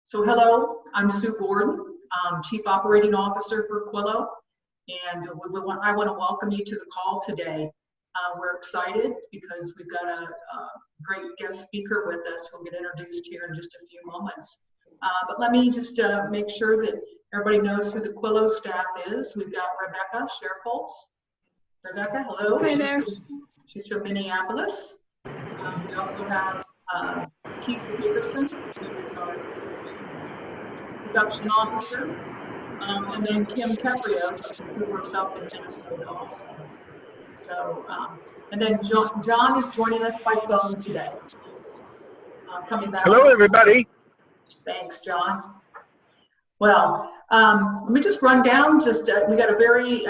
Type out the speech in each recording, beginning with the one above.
So hello, I'm Sue Gordon, Chief Operating Officer for Quillo, and I want to welcome you to the call today. We're excited because we've got a great guest speaker with us who'll get introduced here in just a few moments. But let me just make sure that everybody knows who the Quillo staff is. We've got Rebecca Sherholtz. Rebecca, hello. Hi there. She's from Minneapolis. We also have Keisa Dickerson, who is our Chief Production Officer, and then Kim Keprios, who works up in Minnesota also. So, and then John is joining us by phone today. He's coming back. Hello, everybody. Thanks, John. Well, let me just run down. We got a very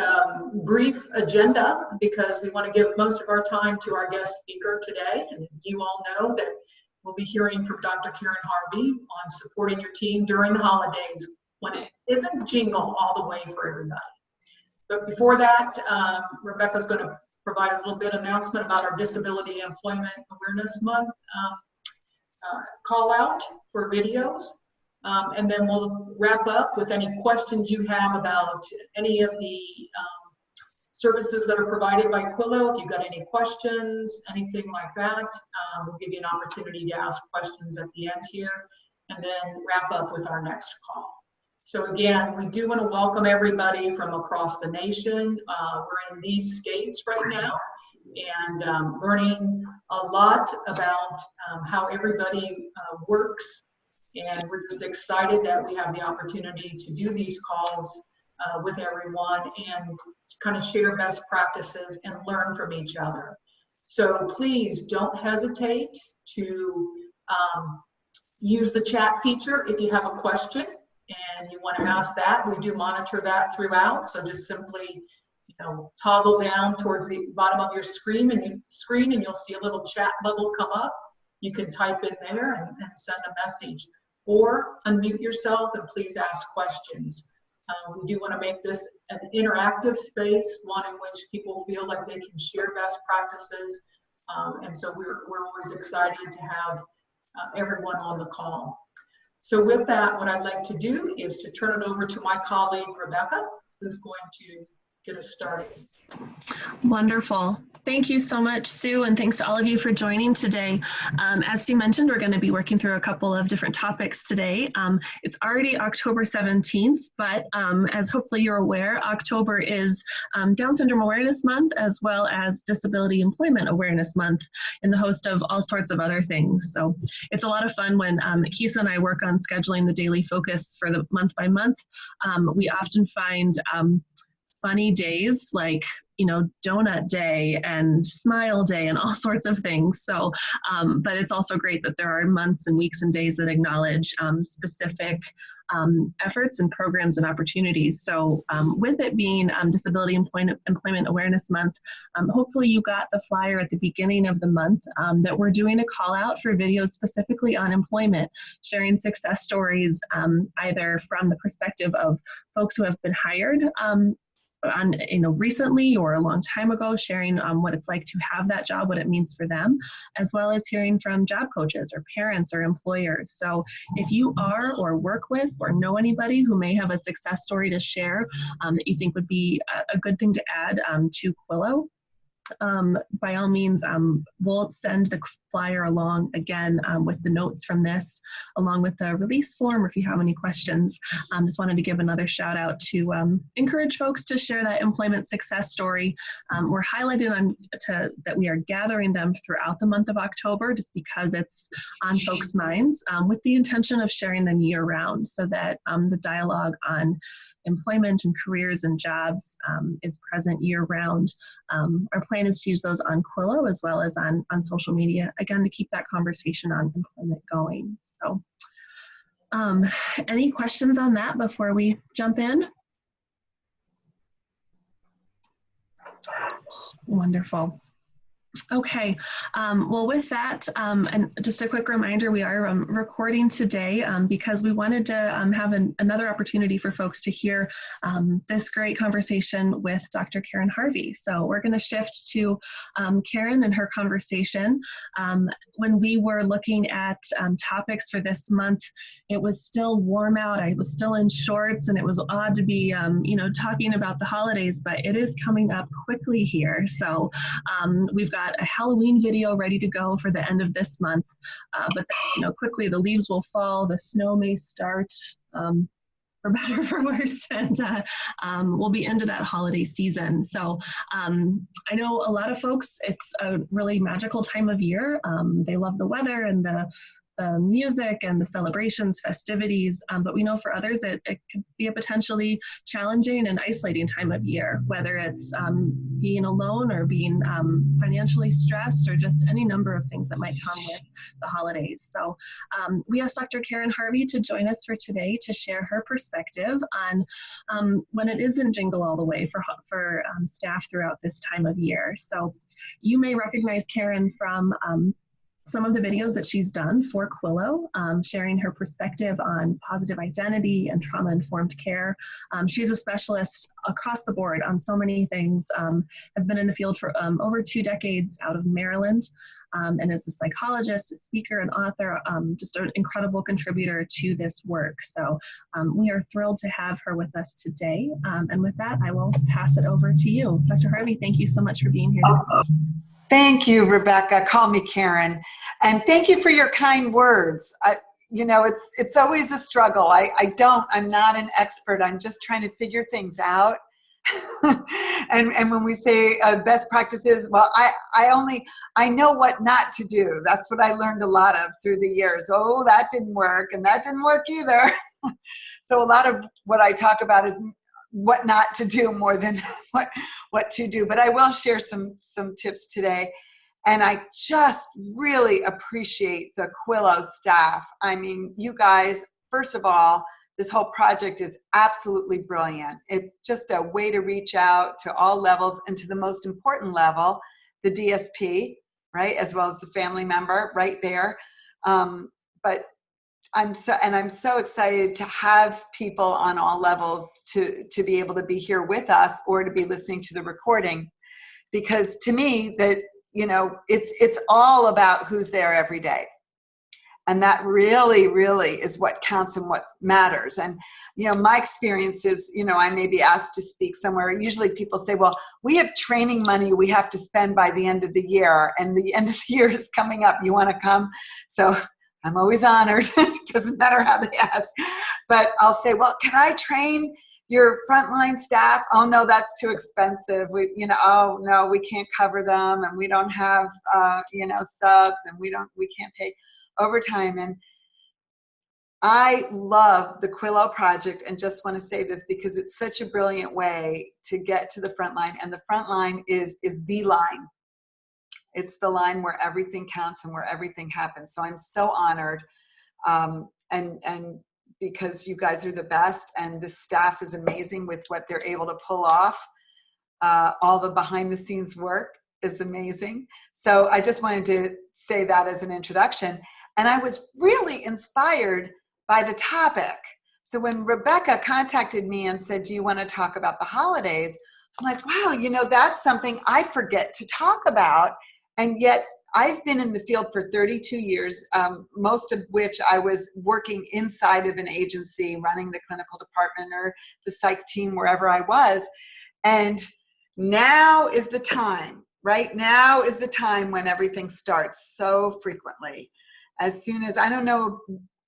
brief agenda because we want to give most of our time to our guest speaker today. And you all know that we'll be hearing from Dr. Karyn Harvey on supporting your team during the holidays when it isn't jingle all the way for everybody. But before that, Rebecca's going to provide a little bit of announcement about our Disability Employment Awareness Month call out for videos. And then we'll wrap up with any questions you have about any of the services that are provided by Quillo. If you've got any questions, anything like that, we'll give you an opportunity to ask questions at the end here, and then wrap up with our next call. So again, we do want to welcome everybody from across the nation. We're in these states right now and learning a lot about how everybody works. And we're just excited that we have the opportunity to do these calls with everyone and kind of share best practices and learn from each other. So please don't hesitate to use the chat feature if you have a question and you want to ask that. We do monitor that throughout. So just simply, toggle down towards the bottom of your screen and you'll see a little chat bubble come up. You can type in there and send a message. Or unmute yourself and please ask questions. We do want to make this an interactive space, one in which people feel like they can share best practices. And so we're always excited to have everyone on the call. So with that, what I'd like to do is to turn it over to my colleague, Rebecca, who's going to get us started. Wonderful. Thank you so much, Sue, and thanks to all of you for joining today. As Sue mentioned, we're going to be working through a couple of different topics today. It's already October 17th, but as hopefully you're aware, October is Down Syndrome Awareness Month as well as Disability Employment Awareness Month in the host of all sorts of other things. So it's a lot of fun when Keisa and I work on scheduling the daily focus for the month by month. We often find funny days like donut day and smile day and all sorts of things. So but it's also great that there are months and weeks and days that acknowledge specific efforts and programs and opportunities. So with it being Disability Employment Awareness Month, hopefully you got the flyer at the beginning of the month that we're doing a call out for videos specifically on employment, sharing success stories either from the perspective of folks who have been hired recently or a long time ago, sharing what it's like to have that job, what it means for them, as well as hearing from job coaches or parents or employers. So if you are or work with or know anybody who may have a success story to share that you think would be a good thing to add to Quillo, by all means, we'll send the flyer along again with the notes from this, along with the release form, or if you have any questions. Just wanted to give another shout out to encourage folks to share that employment success story. We're highlighting that we are gathering them throughout the month of October, just because it's on folks' minds, with the intention of sharing them year round, so that the dialogue on employment and careers and jobs is present year round. Our plan is to use those on Quillo as well as on social media, again, to keep that conversation on employment going. So any questions on that before we jump in? Wonderful. Okay, well, with that, and just a quick reminder, we are recording today because we wanted to have another opportunity for folks to hear this great conversation with Dr. Karyn Harvey. So we're going to shift to Karyn and her conversation. When we were looking at topics for this month, it was still warm out. I was still in shorts, and it was odd to be, talking about the holidays, but it is coming up quickly here. So we've got a Halloween video ready to go for the end of this month, but then, quickly the leaves will fall, the snow may start, for better or for worse, and we'll be into that holiday season. So I know a lot of folks, it's a really magical time of year. They love the weather and the music and the celebrations, festivities, but we know for others it could be a potentially challenging and isolating time of year, whether it's being alone or being financially stressed or just any number of things that might come with the holidays. So we asked Dr. Karyn Harvey to join us for today to share her perspective on when it isn't jingle all the way for staff throughout this time of year. So you may recognize Karyn from some of the videos that she's done for Quillo, sharing her perspective on positive identity and trauma-informed care. She's a specialist across the board on so many things, has been in the field for over 2 decades out of Maryland, and is a psychologist, a speaker, an author, just an incredible contributor to this work. So we are thrilled to have her with us today. And with that, I will pass it over to you. Dr. Harvey, thank you so much for being here today. Thank you, Rebecca. Call me Karyn. And thank you for your kind words. It's always a struggle. I'm not an expert. I'm just trying to figure things out. and when we say best practices, well, I know what not to do. That's what I learned a lot of through the years. Oh, that didn't work, and that didn't work either. So a lot of what I talk about is what not to do more than what to do. But I will share some tips today. And I just really appreciate the Quillo staff. I mean, you guys, first of all, this whole project is absolutely brilliant. It's just a way to reach out to all levels and to the most important level, the DSP, right? As well as the family member right there. But I'm so excited to have people on all levels to be able to be here with us or to be listening to the recording, because to me it's all about who's there every day. And that really, really is what counts and what matters. And, my experience is, I may be asked to speak somewhere. Usually people say, well, we have training money we have to spend by the end of the year, and the end of the year is coming up. You want to come? So I'm always honored. It doesn't matter how they ask. But I'll say, well, can I train your frontline staff? Oh, no, that's too expensive. Oh, no, we can't cover them. And we don't have, subs, and we can't pay overtime. And I love the Quillo project, and just want to say this because it's such a brilliant way to get to the front line. And the front line is the line. It's the line where everything counts and where everything happens. So I'm so honored, and because you guys are the best, and the staff is amazing with what they're able to pull off. All the behind the scenes work is amazing. So I just wanted to say that as an introduction. And I was really inspired by the topic. So when Rebecca contacted me and said, do you want to talk about the holidays? I'm like, wow, that's something I forget to talk about. And yet I've been in the field for 32 years, most of which I was working inside of an agency, running the clinical department or the psych team, wherever I was. And now is the time, right? Now is the time when everything starts so frequently. As soon as, I don't know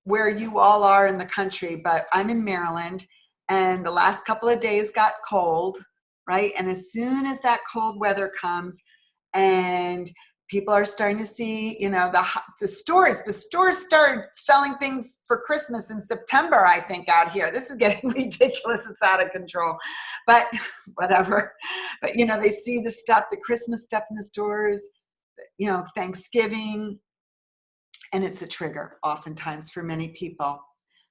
where you all are in the country, but I'm in Maryland, and the last couple of days got cold, right? And as soon as that cold weather comes, and people are starting to see, the stores started selling things for Christmas in September, I think, out here. This is getting ridiculous. It's out of control, but whatever. But, they see the stuff, the Christmas stuff in the stores, Thanksgiving, and it's a trigger oftentimes for many people.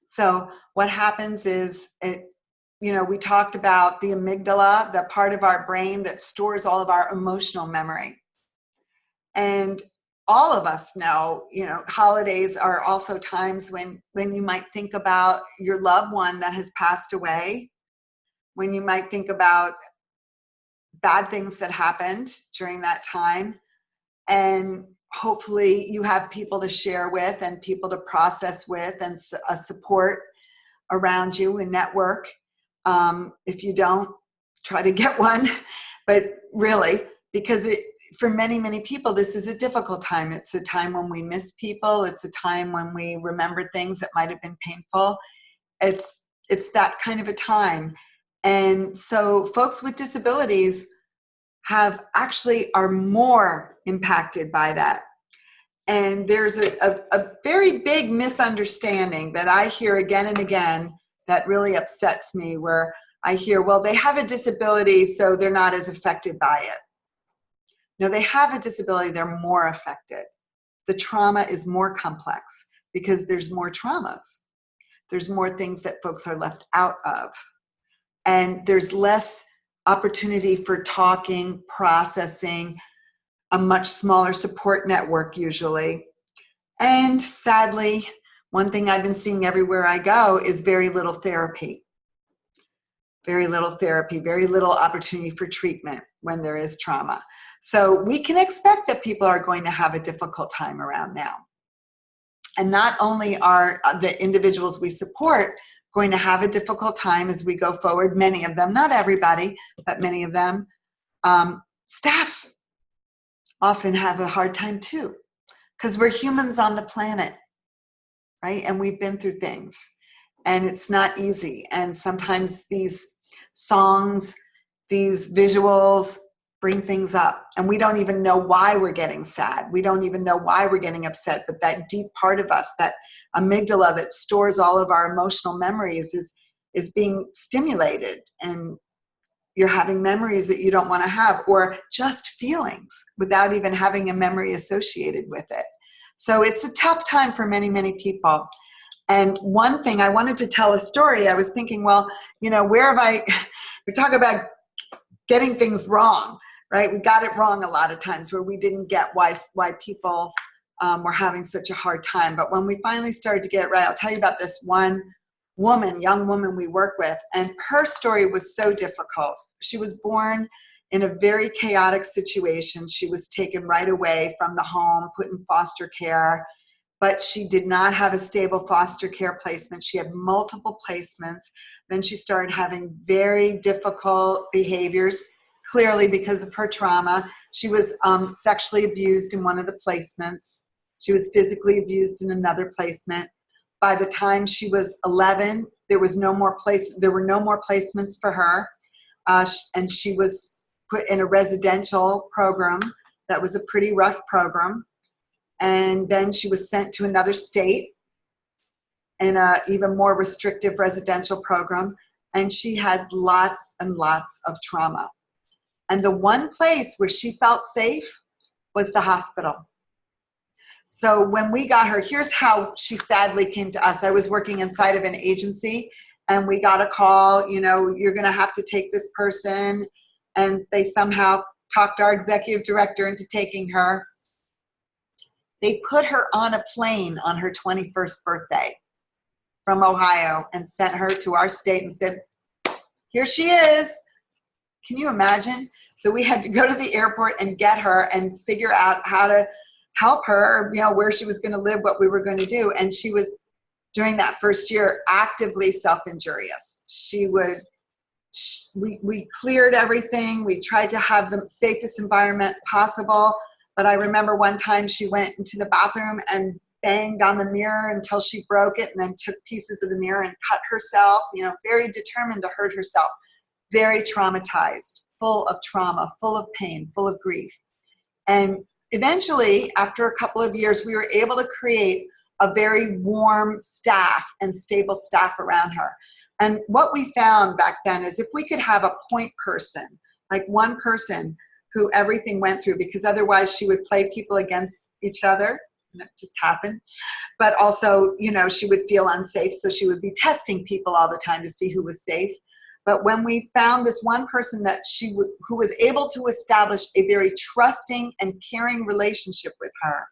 So what happens is we talked about the amygdala, the part of our brain that stores all of our emotional memory. And all of us know, holidays are also times when you might think about your loved one that has passed away, when you might think about bad things that happened during that time. And hopefully you have people to share with and people to process with and a support around you and network. If you don't, try to get one. But really, because for many, many people, this is a difficult time. It's a time when we miss people. It's a time when we remember things that might have been painful. It's that kind of a time. And so folks with disabilities are more impacted by that. And there's a very big misunderstanding that I hear again and again that really upsets me, where I hear, well, they have a disability, so they're not as affected by it. No, they have a disability, they're more affected. The trauma is more complex because there's more traumas. There's more things that folks are left out of. And there's less opportunity for talking, processing, a much smaller support network usually. And sadly, one thing I've been seeing everywhere I go is very little therapy. Very little therapy, very little opportunity for treatment when there is trauma. So we can expect that people are going to have a difficult time around now. And not only are the individuals we support going to have a difficult time as we go forward, many of them, not everybody, but many of them, staff often have a hard time too, because we're humans on the planet, right? And we've been through things, and it's not easy. And sometimes these songs, these visuals bring things up, and we don't even know why we're getting sad. We don't even know why we're getting upset, but that deep part of us, that amygdala that stores all of our emotional memories, is being stimulated, and you're having memories that you don't want to have, or just feelings without even having a memory associated with it. So it's a tough time for many, many people. And one thing, I wanted to tell a story. I was thinking, well, we talk about getting things wrong, right? We got it wrong a lot of times, where we didn't get why people were having such a hard time. But when we finally started to get it right, I'll tell you about this one young woman we work with, and her story was so difficult. She was born in a very chaotic situation. She was taken right away from the home, put in foster care, but she did not have a stable foster care placement. She had multiple placements. Then she started having very difficult behaviors, clearly because of her trauma. She was sexually abused in one of the placements. She was physically abused in another placement. By the time she was 11, there were no more placements for her, and she was put in a residential program that was a pretty rough program. And then she was sent to another state in an even more restrictive residential program, and she had lots and lots of trauma. And the one place where she felt safe was the hospital. So when we got her, here's how she sadly came to us. I was working inside of an agency, and we got a call, you're going to have to take this person. And they somehow talked our executive director into taking her. They put her on a plane on her 21st birthday from Ohio and sent her to our state and said, here she is. Can you imagine? So we had to go to the airport and get her and figure out how to help her, where she was going to live, what we were going to do. And she was, during that first year, actively self-injurious. We cleared everything. We tried to have the safest environment possible. But I remember one time she went into the bathroom and banged on the mirror until she broke it, and then took pieces of the mirror and cut herself, very determined to hurt herself, very traumatized, full of trauma, full of pain, full of grief. And eventually, after a couple of years, we were able to create a very warm staff and stable staff around her. And what we found back then is if we could have a point person, like one person who everything went through, because otherwise she would play people against each other, and that just happened. But also, she would feel unsafe, so she would be testing people all the time to see who was safe. But when we found this one person that who was able to establish a very trusting and caring relationship with her,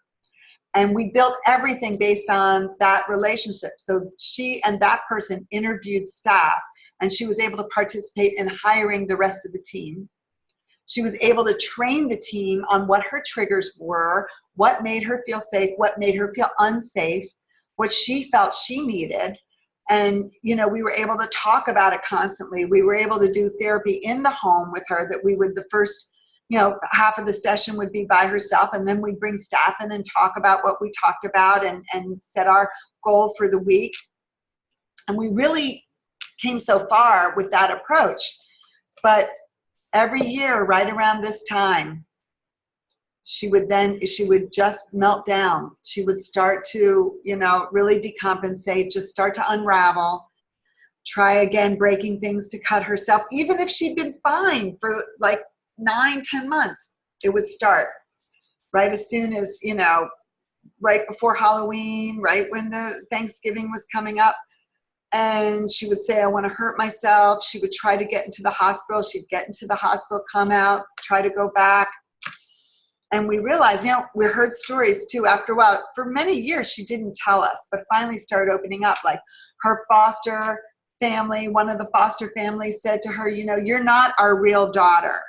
and we built everything based on that relationship. So she and that person interviewed staff, and she was able to participate in hiring the rest of the team. She was able to train the team on what her triggers were, what made her feel safe, what made her feel unsafe, what she felt she needed. And, you know, we were able to talk about it constantly. We were able to do therapy in the home with her, that we would, the first, you know, half of the session would be by herself, and then we'd bring staff in and talk about what we talked about and set our goal for the week. And we really came so far with that approach. But every year, right around this time, she would just melt down. She would start to, you know, really decompensate, just start to unravel, try again, breaking things to cut herself. Even if she'd been fine for like 9-10 months, it would start right as soon as, you know, right before Halloween, right when the Thanksgiving was coming up. And she would say, I want to hurt myself. She would try to get into the hospital. She'd get into the hospital, come out, try to go back. And we realized, you know, we heard stories too after a while. For many years, she didn't tell us, but finally started opening up. Like her foster family, one of the foster families said to her, you know, you're not our real daughter,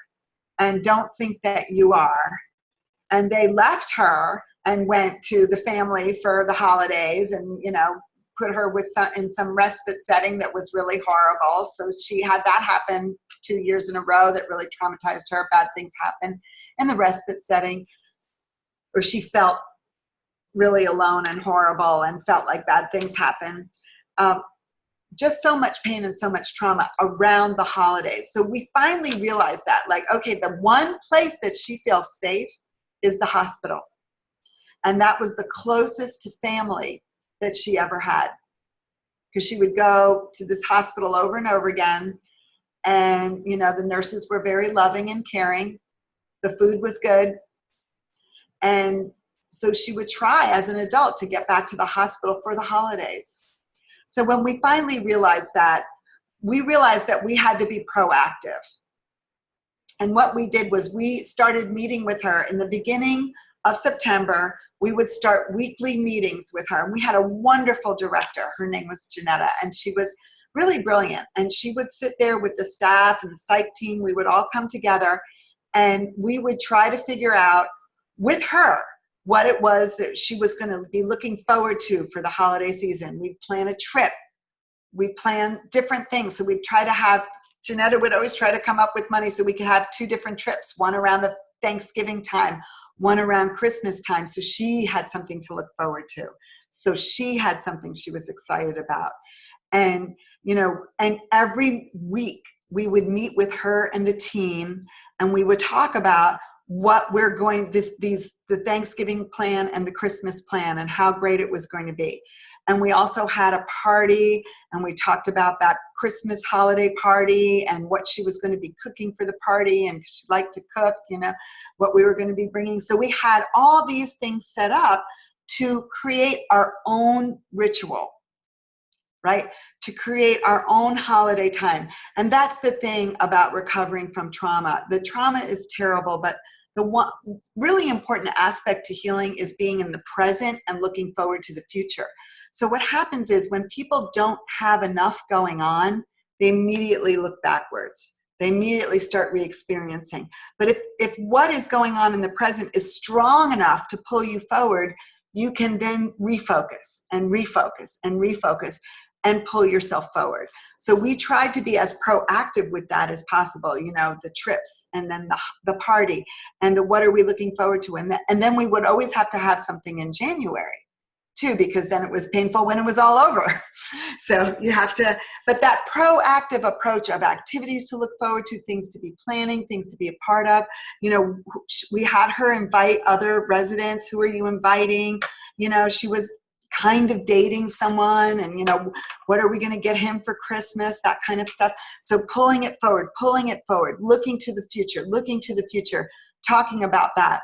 and don't think that you are. And they left her and went to the family for the holidays and, you know, put her in some respite setting that was really horrible. So she had that happen 2 years in a row that really traumatized her. Bad things happened in the respite setting, or she felt really alone and horrible and felt like bad things happen. Just so much pain and so much trauma around the holidays. So we finally realized that, like, okay, the one place that she feels safe is the hospital. And that was the closest to family that she ever had, because she would go to this hospital over and over again. And, you know, the nurses were very loving and caring. The food was good. And so she would try as an adult to get back to the hospital for the holidays. So when we finally realized that, we had to be proactive. And what we did was we started meeting with her in the beginning of September. We would start weekly meetings with her. And we had a wonderful director. Her name was Janetta, and she was really brilliant. And she would sit there with the staff and the psych team. We would all come together, and we would try to figure out with her what it was that she was going to be looking forward to for the holiday season. We'd plan a trip. We'd plan different things. So we'd try to have, Janetta would always try to come up with money so we could have 2 different trips, one around the Thanksgiving time, one around Christmas time. So she had something to look forward to. So she had something she was excited about. And, you know, and every week we would meet with her and the team, and we would talk about what we're going, the Thanksgiving plan and the Christmas plan, and how great it was going to be. And we also had a party, and we talked about that Christmas holiday party and what she was going to be cooking for the party, and she liked to cook, you know, what we were going to be bringing. So we had all these things set up to create our own ritual, right? To create our own holiday time. And that's the thing about recovering from trauma. The trauma is terrible, but the one really important aspect to healing is being in the present and looking forward to the future. So what happens is when people don't have enough going on, they immediately look backwards. They immediately start re-experiencing. But if what is going on in the present is strong enough to pull you forward, you can then refocus and refocus and refocus and pull yourself forward. So we tried to be as proactive with that as possible, you know, the trips, and then the party, and the what are we looking forward to. And then we would always have to have something in January too, because then it was painful when it was all over. So you have to, but that proactive approach of activities to look forward to, things to be planning, things to be a part of, you know, we had her invite other residents. Who are you inviting? You know, she was kind of dating someone, and, you know, what are we going to get him for Christmas, that kind of stuff. So pulling it forward, looking to the future, talking about that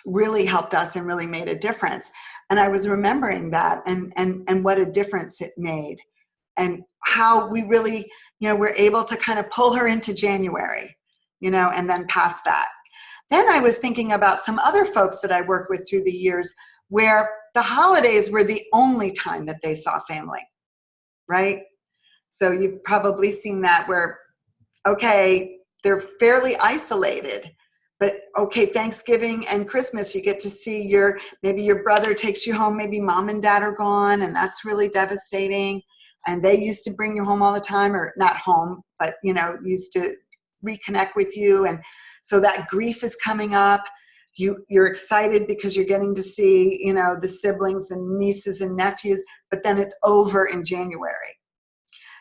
really helped us and really made a difference. And I was remembering that and what a difference it made. and how we really, we're able to kind of pull her into January, and then past that. Then I was thinking about some other folks that I worked with through the years where the holidays were the only time that they saw family, right? So you've probably seen that where, okay, they're fairly isolated, but okay, Thanksgiving and Christmas, you get to see maybe your brother takes you home, maybe mom and dad are gone, and that's really devastating. And they used to bring you home all the time, or not home, but, used to reconnect with you. And so that grief is coming up. You're excited because you're getting to see, the siblings, the nieces and nephews, but then it's over in January.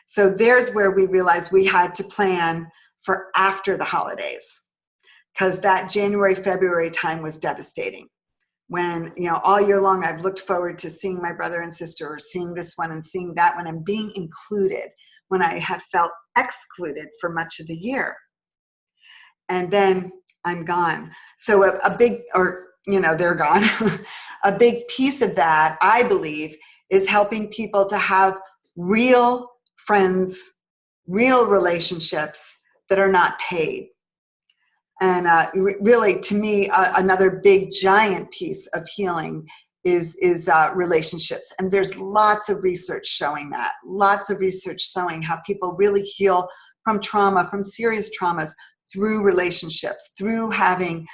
So there's where we realized we had to plan for after the holidays, because that January, February time was devastating. When, all year long, I've looked forward to seeing my brother and sister, or seeing this one and seeing that one, and being included when I had felt excluded for much of the year. And then I'm gone. So they're gone. A big piece of that, I believe, is helping people to have real friends, real relationships that are not paid. And really, to me, another big giant piece of healing is relationships. And there's lots of research showing that. Lots of research showing how people really heal from trauma, from serious traumas, through relationships, through having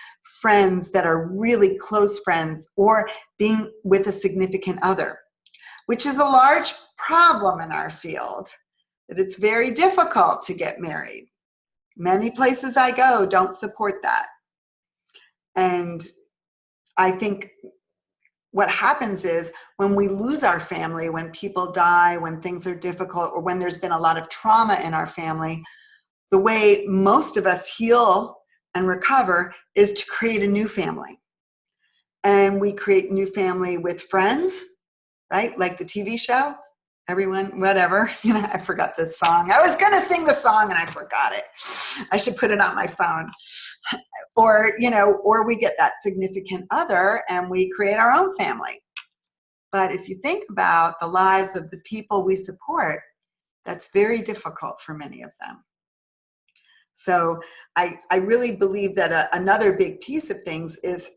friends that are really close friends, or being with a significant other, which is a large problem in our field, that it's very difficult to get married. Many places I go don't support that. And I think what happens is when we lose our family, when people die, when things are difficult, or when there's been a lot of trauma in our family, the way most of us heal and recover is to create a new family. And we create a new family with friends, right? Like the TV show. Everyone, whatever, I forgot this song. I was going to sing the song and I forgot it. I should put it on my phone. Or we get that significant other and we create our own family. But if you think about the lives of the people we support, that's very difficult for many of them. So I really believe that another big piece of things is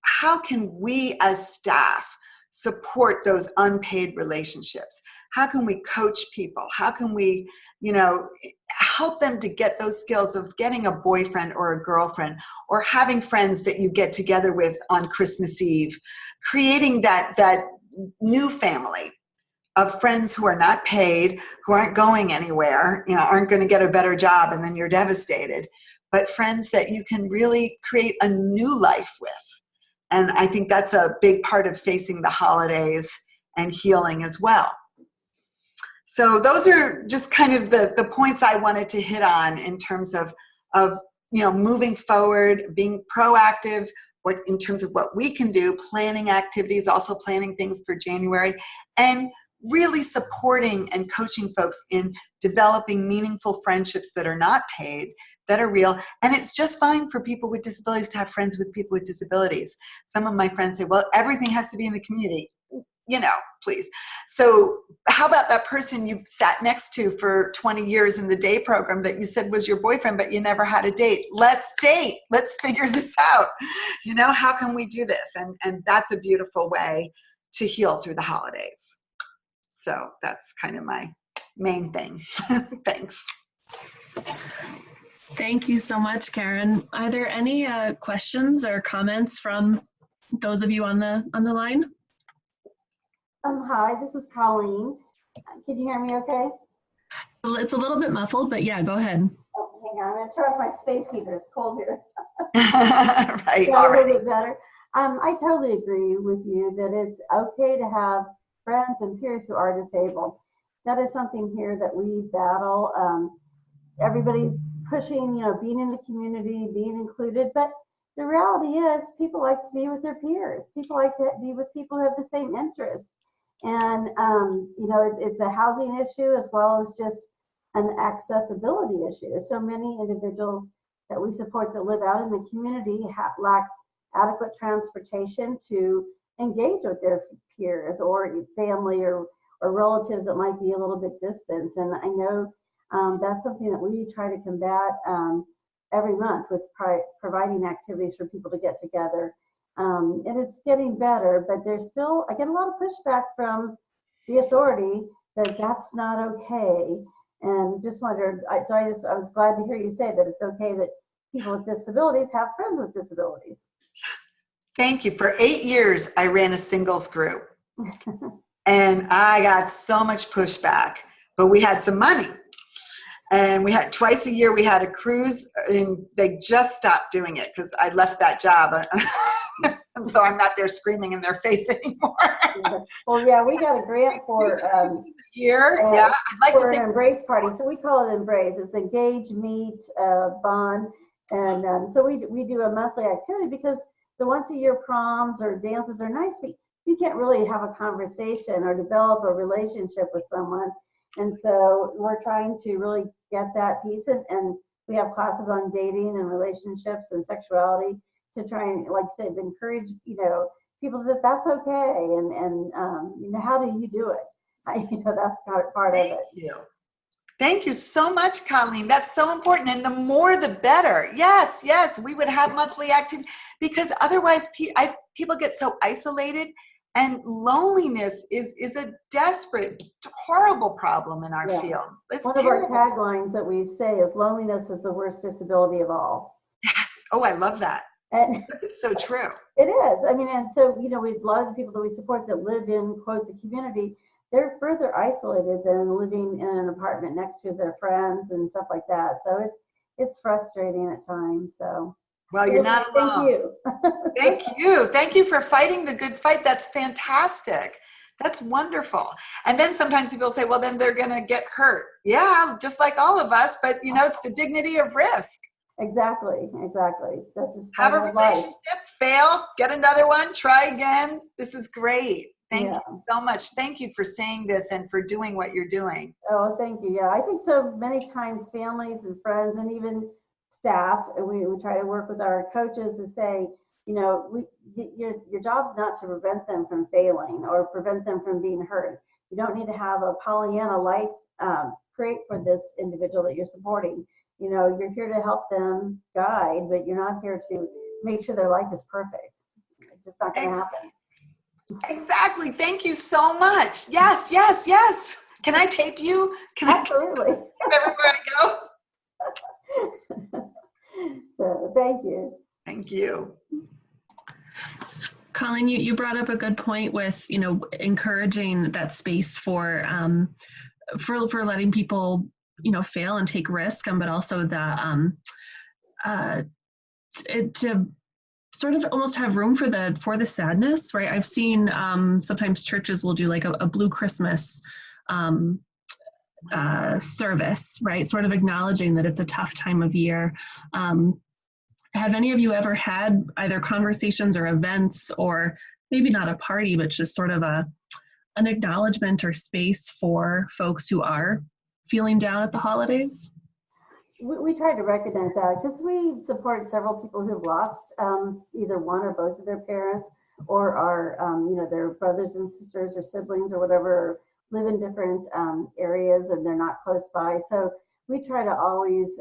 how can we as staff support those unpaid relationships? How can we coach people? How can we, help them to get those skills of getting a boyfriend or a girlfriend, or having friends that you get together with on Christmas Eve, creating that new family of friends who are not paid, who aren't going anywhere, aren't going to get a better job and then you're devastated, but friends that you can really create a new life with. And I think that's a big part of facing the holidays and healing as well. So those are just kind of the points I wanted to hit on in terms of moving forward, being proactive, in terms of what we can do, planning activities, also planning things for January, and really supporting and coaching folks in developing meaningful friendships that are not paid, that are real. And it's just fine for people with disabilities to have friends with people with disabilities. Some of my friends say, well, everything has to be in the community. Please. So how about that person you sat next to for 20 years in the day program that you said was your boyfriend, but you never had a date? Let's date. Let's figure this out. How can we do this? And that's a beautiful way to heal through the holidays. So that's kind of my main thing. Thanks. Thank you so much, Karyn. Are there any questions or comments from those of you on the line? Hi, this is Colleen. Can you hear me okay? It's a little bit muffled, but yeah, go ahead. Oh, hang on, I'm going to turn off my space heater. It's cold here. Right, yeah, all a right. little bit better. I totally agree with you that it's okay to have friends and peers who are disabled. That is something here that we battle. Everybody's pushing, being in the community, being included, but the reality is people like to be with their peers. People like to be with people who have the same interests. And, it's a housing issue as well as just an accessibility issue. So many individuals that we support that live out in the community lack adequate transportation to engage with their peers or family or or relatives that might be a little bit distant. And I know that's something that we try to combat every month with providing activities for people to get together. And it's getting better, but there's still, I get a lot of pushback from the authority that that's not okay. And just wondered, I was glad to hear you say that it's okay that people with disabilities have friends with disabilities. Thank you. For 8 years, I ran a singles group. And I got so much pushback, but we had some money. And we had twice a year, we had a cruise, and they just stopped doing it because I left that job. And so I'm not there screaming in their face anymore. Well, yeah, we got a grant for a year. Yeah, I'd like to say an embrace party. So we call it embrace. It's engage, meet, bond. And so we do a monthly activity because the once a year proms or dances are nice, but you can't really have a conversation or develop a relationship with someone. And so we're trying to really get that piece. And we have classes on dating and relationships and sexuality to try and, like I said, encourage, people that that's okay. And how do you do it? That's part of it. Thank you. Thank you so much, Colleen. That's so important. And the more, the better. Yes, we would have monthly activity because otherwise people get so isolated. And loneliness is a desperate, horrible problem in our field. It's One terrible. of our taglines that we say is loneliness is the worst disability of all. Yes. Oh, I love that. And it's so true. It is. I mean, and so, we a lot of the people that we support that live in, quote, the community, they're further isolated than living in an apartment next to their friends and stuff like that. So it's frustrating at times. So. Well, you're not alone. Thank you. Thank you. Thank you for fighting the good fight. That's fantastic. That's wonderful. And then sometimes people say, well, then they're going to get hurt. Yeah, just like all of us. But, it's the dignity of risk. Exactly. That's just have a relationship, fail, get another one, try again. This is great. Thank you so much. Thank you for saying this and for doing what you're doing. Oh, thank you. Yeah, I think so many times families and friends and even staff, and we try to work with our coaches to say, your job's not to prevent them from failing or prevent them from being hurt. You don't need to have a Pollyanna life create for this individual that you're supporting. You're here to help them guide, but you're not here to make sure their life is perfect. It's just not going to happen. Exactly. Thank you so much. Yes. Can I tape you? Absolutely. I tape everywhere I go? So, thank you. Thank you. Colleen, you brought up a good point with, encouraging that space for letting people, fail and take risk, but also to sort of almost have room for the sadness, right? I've seen sometimes churches will do like a Blue Christmas service, right? Sort of acknowledging that it's a tough time of year. Have any of you ever had either conversations or events, or maybe not a party, but just sort of an acknowledgement or space for folks who are feeling down at the holidays? We try to recognize that because we support several people who've lost either one or both of their parents, or are, their brothers and sisters or siblings or whatever, live in different areas and they're not close by. So we try to always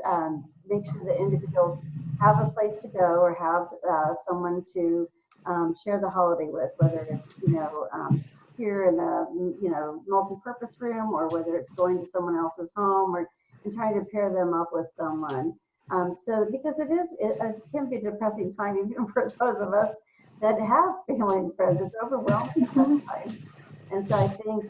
make sure that individuals have a place to go or have someone to share the holiday with, whether it's, here in a, multi-purpose room, or whether it's going to someone else's home, and trying to pair them up with someone. So because it can be a depressing time even for those of us that have family and friends. It's overwhelming sometimes. And so I think,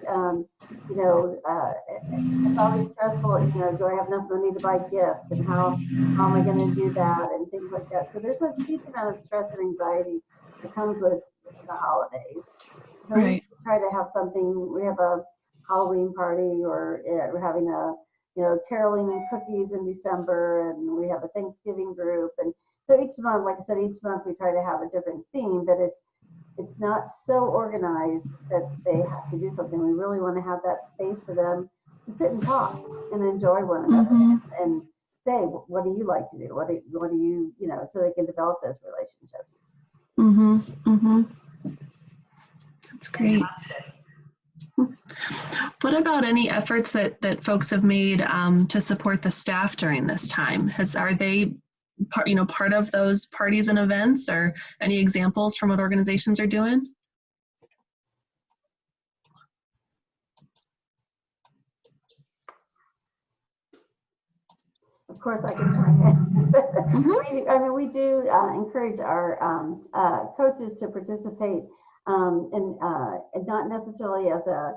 it's always stressful, do I have enough money to buy gifts, and how am I going to do that, and things like that. So there's a huge amount of stress and anxiety that comes with the holidays. So we try to have something. We have a Halloween party, or we're having a, caroling and cookies in December, and we have a Thanksgiving group. And so each month, like I said, each month we try to have a different theme, but it's not so organized that they have to do something. We really want to have that space for them to sit and talk and enjoy one another, and say, what do you like to do? What do you, so they can develop those relationships. That's great. What about any efforts that folks have made to support the staff during this time? Are they part of those parties and events, or any examples from what organizations are doing? Of course, I can chime in. We do encourage our coaches to participate, and not necessarily as a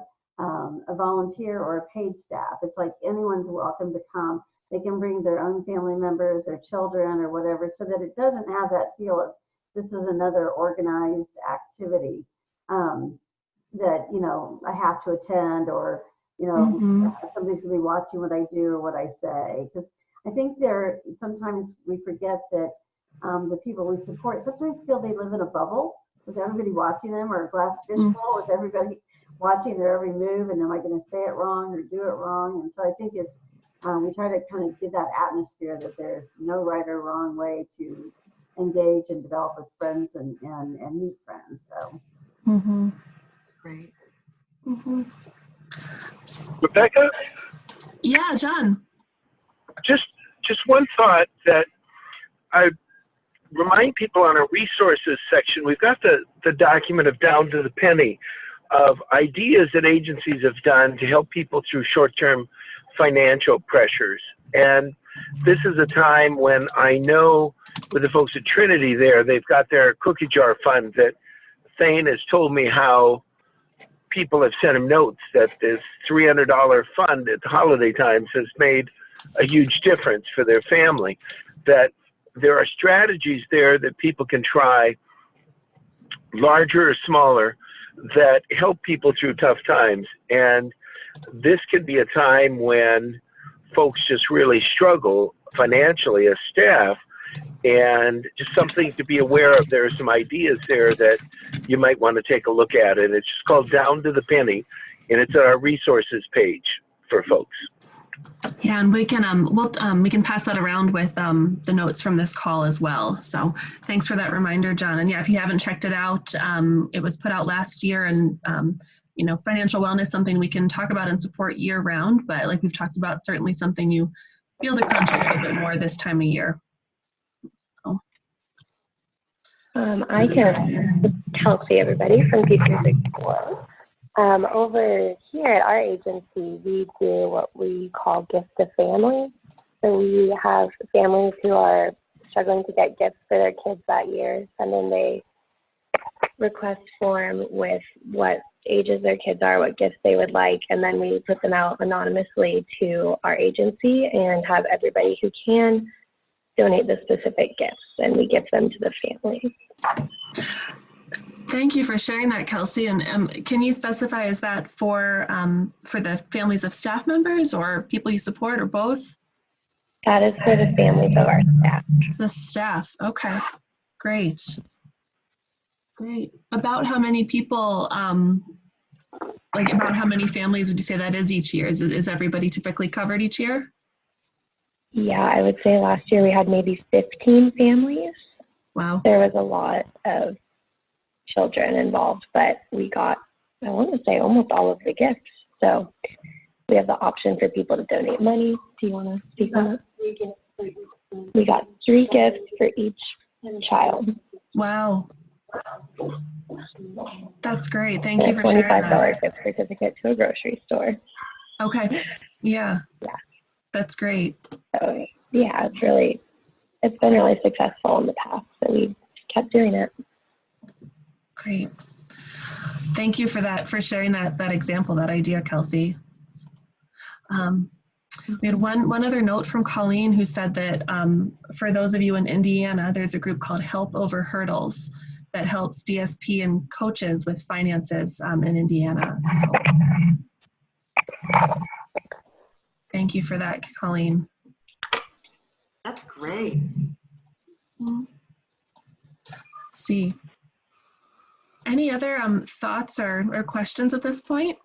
volunteer or a paid staff. It's like anyone's welcome to come. They can bring their own family members, their children, or whatever, so that it doesn't have that feel of this is another organized activity that I have to attend, or somebody's gonna be watching what I do or what I say. Because I think sometimes we forget that the people we support sometimes feel they live in a bubble with everybody watching them, or a glass fishbowl with everybody watching their every move, and am I going to say it wrong or do it wrong? And so I think it's we try to kind of give that atmosphere that there's no right or wrong way to engage and develop with friends and meet friends. So That's great. Rebecca? Yeah, John. Just one thought that I remind people on our resources section, we've got the document of Down to the Penny of ideas that agencies have done to help people through short-term financial pressures. And this is a time when I know with the folks at Trinity there, they've got their cookie jar fund that Thane has told me how people have sent him notes that this $300 fund at the holiday times has made a huge difference for their family, that there are strategies there that people can try, larger or smaller, that help people through tough times. And this can be a time when folks just really struggle financially as staff, and just something to be aware of. There are some ideas there that you might want to take a look at, and it's just called Down to the Penny, and it's on our resources page for folks. Yeah, and we can pass that around with the notes from this call as well. So thanks for that reminder, John. And yeah, if you haven't checked it out, it was put out last year, and financial wellness, something we can talk about and support year round, but like we've talked about, certainly something you feel the crunch a little bit more this time of year. So. I can Kelsey, everybody from Teachers Quillo. Over here at our agency, we do what we call Gift to Family. So we have families who are struggling to get gifts for their kids that year, send in a request form with what ages their kids are, what gifts they would like, and then we put them out anonymously to our agency and have everybody who can donate the specific gifts, and we give them to the family. Thank you for sharing that, Kelsey. And can you specify, is that for the families of staff members or people you support, or both? That is for the families of our staff. The staff, okay, great. Great. About how many people, about how many families would you say that is each year? Is everybody typically covered each year? Yeah, I would say last year we had maybe 15 families. Wow. There was a lot of children involved, but we got, I want to say, almost all of the gifts. So we have the option for people to donate money. Do you want to speak on that? We got 3 gifts for each child. Wow. That's great. Thank you for sharing that. $25 gift certificate to a grocery store. Okay. Yeah. Yeah. That's great. So yeah, it's been really successful in the past, so we kept doing it. Great. Thank you for that, for sharing that example, that idea, Kelsey. We had one other note from Colleen, who said that for those of you in Indiana, there's a group called Help Over Hurdles that helps DSP and coaches with finances in Indiana. So, thank you for that, Colleen. That's great. Let's see. Any other thoughts or questions at this point?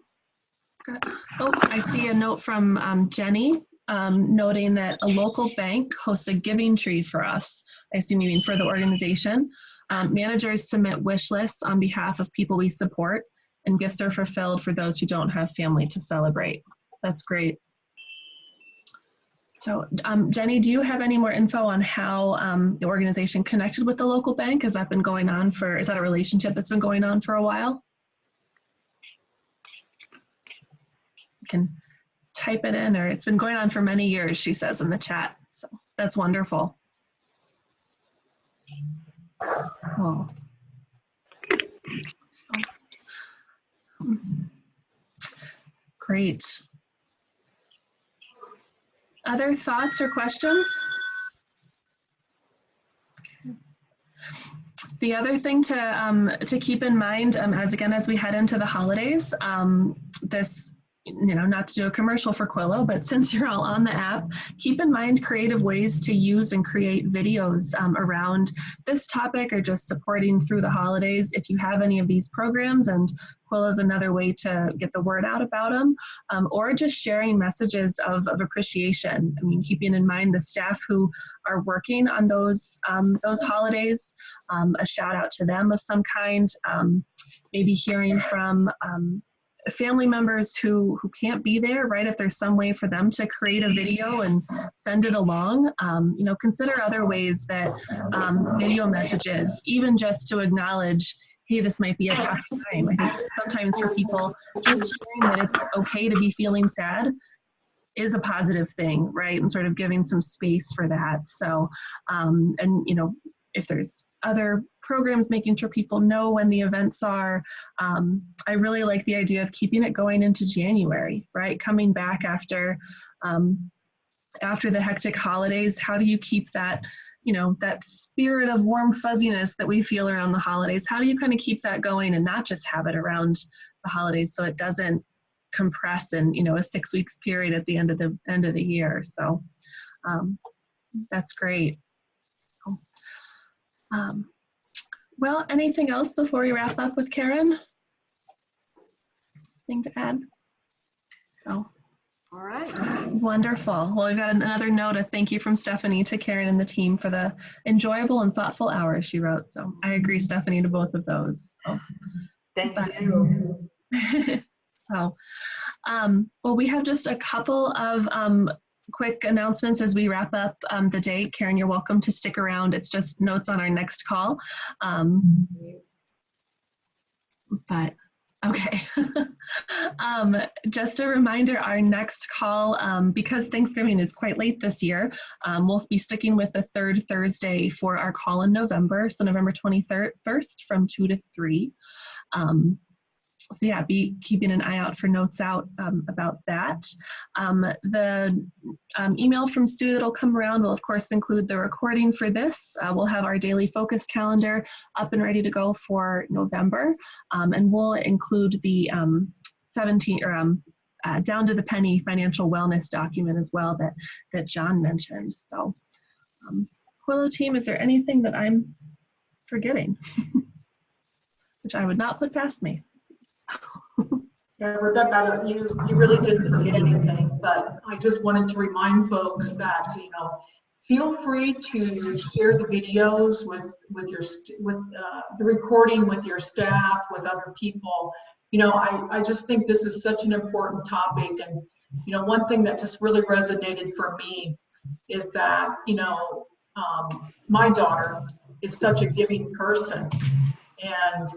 Oh, I see a note from Jenny noting that a local bank hosts a giving tree for us. I assume you mean for the organization. Managers submit wish lists on behalf of people we support, and gifts are fulfilled for those who don't have family to celebrate. That's great. So Jenny, do you have any more info on how the organization connected with the local bank? Has that been going on for, is that a relationship that's been going on for a while? You can type it in, or it's been going on for many years, she says in the chat. So that's wonderful. Cool. So, great. Other thoughts or questions? The other thing to keep in mind, as we head into the holidays, this, not to do a commercial for Quillo, but since you're all on the app, keep in mind creative ways to use and create videos around this topic, or just supporting through the holidays. If you have any of these programs, and Quillo is another way to get the word out about them, or just sharing messages of appreciation. I mean, keeping in mind the staff who are working on those holidays, a shout out to them of some kind, maybe hearing from family members who can't be there, right? If there's some way for them to create a video and send it along, consider other ways that video messages, even just to acknowledge, hey, this might be a tough time. I think sometimes for people, just hearing that it's okay to be feeling sad is a positive thing, right? And sort of giving some space for that. So, if there's other programs, making sure people know when the events are. I really like the idea of keeping it going into January, right? Coming back after the hectic holidays, how do you keep that, that spirit of warm fuzziness that we feel around the holidays? How do you kind of keep that going and not just have it around the holidays, so it doesn't compress in, a 6 weeks period at the end of the year? So that's great. So, well, anything else before we wrap up with Karyn? Anything to add? So, all right. Wonderful. Well, we've got another note of thank you from Stephanie to Karyn and the team for the enjoyable and thoughtful hours she wrote. So I agree, Stephanie, to both of those. So, thank you. So, well, we have just a couple of quick announcements as we wrap up the day. Karyn, you're welcome to stick around. It's just notes on our next call. But okay. Just a reminder, our next call, because Thanksgiving is quite late this year, we'll be sticking with the third Thursday for our call in November. So November 21st from 2 to 3. So yeah, be keeping an eye out for notes out about that. The email from Stu that'll come around will of course include the recording for this. We'll have our daily focus calendar up and ready to go for November, and we'll include the down to the penny financial wellness document as well that John mentioned. So Quillo team, is there anything that I'm forgetting? Which I would not put past me. Yeah, Rebecca, you really didn't forget anything, but I just wanted to remind folks that, feel free to share the videos with the recording with your staff, with other people. I just think this is such an important topic, and one thing that just really resonated for me is that my daughter is such a giving person. And,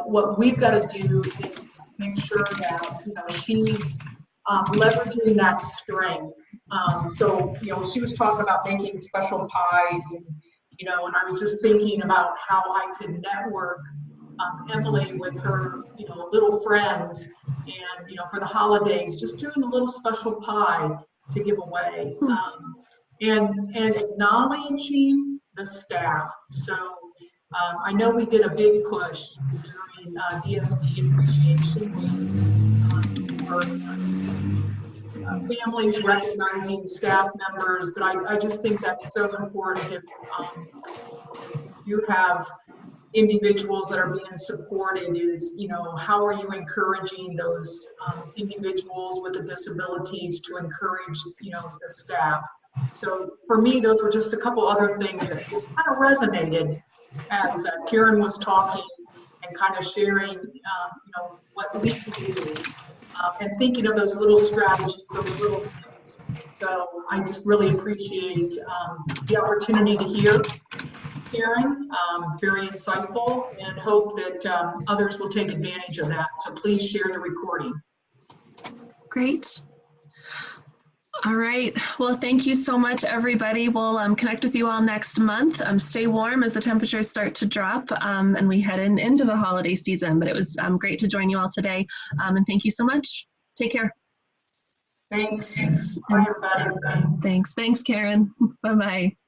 what we've got to do is make sure that, she's leveraging that strength. So, she was talking about making special pies, and I was just thinking about how I could network Emily with her, little friends, and, for the holidays, just doing a little special pie to give away, and acknowledging the staff. So, I know we did a big push during DSP Appreciation Week for families recognizing staff members, but I just think that's so important. If you have individuals that are being supported, is how are you encouraging those individuals with the disabilities to encourage the staff? So for me, those were just a couple other things that just kind of resonated as Karyn was talking and kind of sharing, you know, what we can do, and thinking of those little strategies, those little things. So I just really appreciate the opportunity to hear Karyn, very insightful, and hope that others will take advantage of that. So please share the recording. Great. All right. Well, thank you so much, everybody. We'll connect with you all next month. Stay warm as the temperatures start to drop and we head into the holiday season. But it was great to join you all today. And thank you so much. Take care. Thanks. Bye, everybody. Thanks. Thanks, Karyn. Bye-bye.